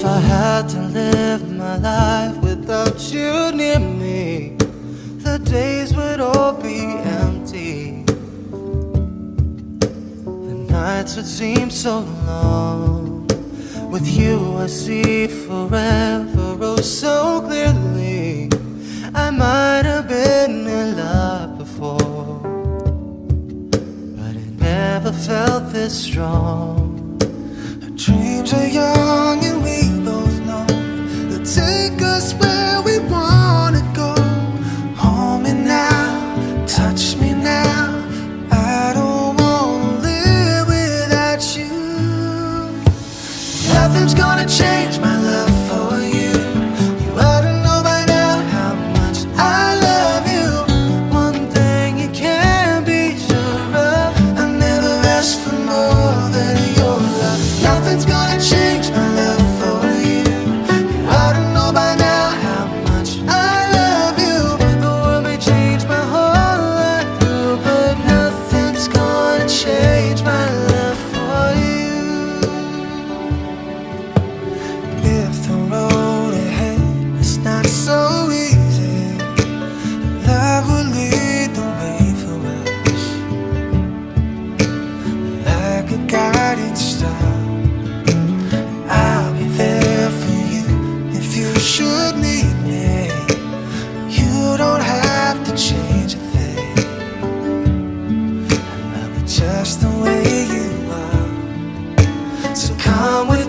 if I had to live my life without you near me, the days would all be empty. The nights would seem so long. With you I see forever oh so clearly. I might have been in love before, but it never felt this strong. Our dreams are young and we both know they'll take us where we wanna go. Hold me now, touch me now, I don't wanna live without you. Nothing's gonna change my love for you. You ought to know by now how much I love you. One thing you can't be sure of, I never asked for more than your love. Nothing's gonna change my love for you. You ought to know by now how much I love you. The world may change my whole life through, but nothing's gonna change my love for you. If the road ahead is not so easy, love will lead the way for us, like a guiding star. I'll be there for you if you should need me. You don't have to change a thing. I love you just the way you are. So come with